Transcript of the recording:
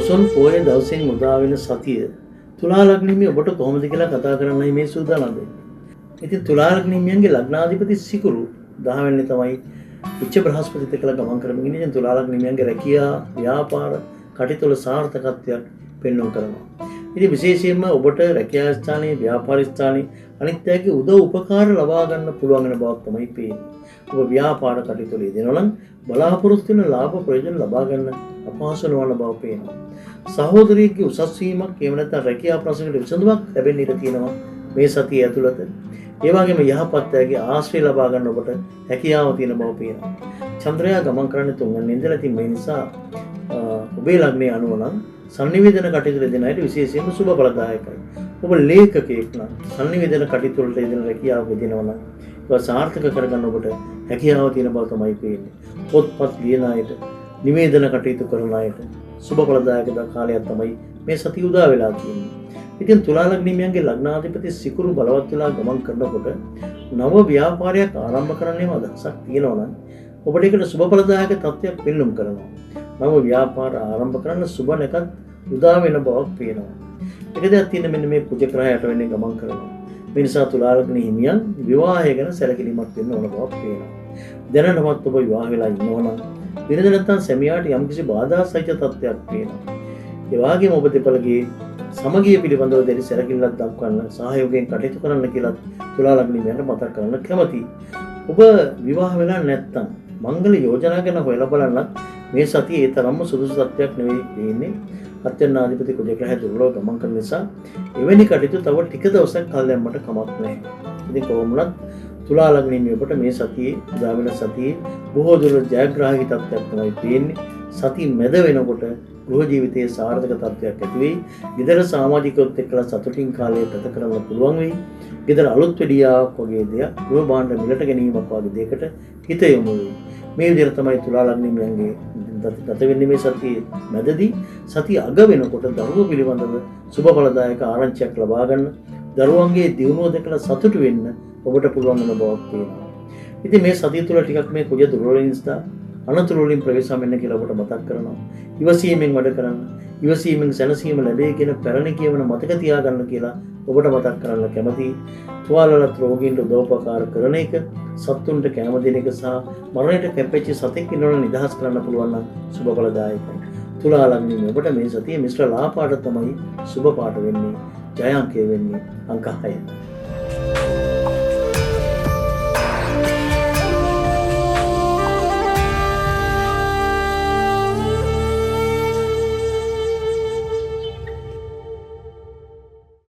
පොසොන් පොය දවසෙන් උදා වෙන සතිය තුලා ලග්නිමිය ඔබට කොහොමද කියලා කතා කරන්නයි මේ සූදානම් වෙන්නේ. ඉතින් තුලා ලග්නිමියන්ගේ ලග්නාධිපති සිකුරු 10 වෙනි තමයි උච්ච බ්‍රහස්පතිත් එක්කලා ගමන් කරමින් ඉන්නේ. ඉතින් තුලා ලග්නිමියන්ගේ රැකියා ව්‍යාපාර කටයුතු වල සාර්ථකත්වයක් පෙන්වන්න කරනවා. ඉතින් විශේෂයෙන්ම ඔබට රැකියා ස්ථානයේ ව්‍යාපාර ස්ථානයේ අනිත් අයගේ උදව් උපකාර ලබා ගන්න පුළුවන් වෙන බවක් තමයි පේන්නේ. ඔබ ව්‍යාපාර කටයුතු වල යෙදෙනවා නම් බලාපොරොත්තු වෙන ලාභ ප්‍රයෝජන ලබා ගන්න අපහසු නොවන බව පේනවා. සහෝදරියගේ උසස් වීමක් එහෙම නැත්නම් රැකියා ප්‍රශ්නකට විසඳුමක් ලැබෙන්න ඉඩ තියෙනවා මේ සතිය ඇතුළත. ඒ වගේම යහපත් අයගේ ආශ්‍රය ලබා ගන්න ඔබට හැකියාව තියෙන බව පේනවා. චන්ද්‍රයා ගමන් කරන්නේ තුන්වෙනි ඉඳලා ඉතින් මේ නිසා ඔබේ ලග්නයේ අනුව නම් සංනිවේදන කටයුතු දෙන අයට විශේෂයෙන්ම සුබ බලදායකයි. ඔබ ලේඛකයෙක් නම් සංනිවේදන කටයුතු වලට යෙදෙන රැකියාව දෙනවා නම් ඒක සාර්ථක කරගන්න ඔබට හැකියාව තියෙන බව තමයි පේන්නේ. පොත්පත් ලියන අයට, නිවේදන කටයුතු කරන අයට සුබ බලදායක කාලයක් තමයි මේ සතිය උදා වෙලා තියෙන්නේ. ඉතින් තුලා ලග්නිමියන්ගේ ලග්නාධිපති සිකුරු බලවත් වෙලා ගමන් කරනකොට නව ව්‍යාපාරයක් ආරම්භ කරන්නේම අදහසක් තියෙනවා නම් ඔබට ඒකට සුබ බලදායක තත්ත්වයක් පෙන්වුම් කරනවා. නව ව්‍යාපාර ආරම්භ කරන්න සුබ නැකත් උදා වෙන බවක් පේනවා. එක දෙයක් තියෙන මෙන්න මේ කුජ ග්‍රහයට වෙන්නේ ගමන් කරනවා. මේ නිසා තුලා ලග්න හිමියන් විවාහය ගැන සැලකිලිමත් වෙන්න ඕන බවක් පේනවා. දැනටමත් ඔබ විවාහ වෙලා ඉන්නවා නම් විරද නැත්නම් සැමියාට යම්කිසි බාධා සහිත තත්ත්වයක් පේනවා. ඒ වගේම ඔබ දෙපළගේ සමගිය පිළිබඳව දැඩි සැලකිල්ලක් දක්වන්න සහයෝගයෙන් කටයුතු කරන්න කියලා තුලා ලග්න හිමියන්ට මතක් කරන්න කැමතියි. ඔබ විවාහ වෙලා නැත්නම් මංගල යෝජනා ගැන හොයලා බලන්නත් මේ සතියේ ඒ තරම්ම සුදුසු තත්ත්වයක් නෙවෙයි තියෙන්නේ. අත්‍යන්නාධිපති කුජ ග්‍රහය දුර්වල ගමන් කරන නිසා එවැනි කටයුතු තව ටික දවසක් කල් දැම්මට කමක් නැහැ. ඉතින් කොහොමුණත් තුලා ලග්නින් ඔබට මේ සතියේ උදා වෙන සතියේ බොහෝ දුර ජයග්‍රාහී තත්ත්වයක් තමයි තියෙන්නේ. සතිය මැද වෙනකොට ගෘහ ජීවිතයේ සාර්ථක තත්ත්වයක් ඇති වෙයි. ගෙදර සමාජිකයොත් එක්කලා සතුටින් කාලය ගත කරන්න පුළුවන් වෙයි. ගෙදර අලුත් වෙඩියාවක් වගේ දෙයක්, ගෘහ භාණ්ඩ මිලට ගැනීමක් වගේ දෙයකට හිත යොමු වෙයි. මේ විදිහට තමයි තුලා ලග්නිමියන්ගේ ගත වෙන්නේ මේ සතියේ මැදදී. සතිය අග වෙනකොට දරුවෝ පිළිබඳව සුබ බලදායක ආරංචියක් ලබා ගන්න, දරුවන්ගේ දියුණුව දැකලා සතුටු වෙන්න ඔබට පුළුවන් වෙන බවක් තියෙනවා. ඉතින් මේ සතිය තුළ ටිකක් මේ කුජ දුර්වල නිසා අනතුරු වලින් ප්‍රවේශම් වෙන්න කියලා ඔබට මතක් කරනවා. ඉවසීමෙන් වැඩ කරන්න, ඉවසීමෙන් සැනසීම ලැබේ කියන පැරණි කියවන මතක තියාගන්න කියලා ඔබට මතක් කරන්න කැමතියි. තුවාලලත් රෝගීන්ට උදව්පකාර කරන එක, සත්තුන්ට කැම දෙන එක සහ මරණයට කැපෙච්ච සතෙක් ඉන්නවනම් නිදහස් කරන්න පුළුවන් නම් සුබ බලදායකයි. තුලා ලග්නින් ඔබට මේ සතියේ මිශ්‍ර ලාභ පාට තමයි සුබ පාට වෙන්නේ. ජය අංකය වෙන්නේ අංක 6.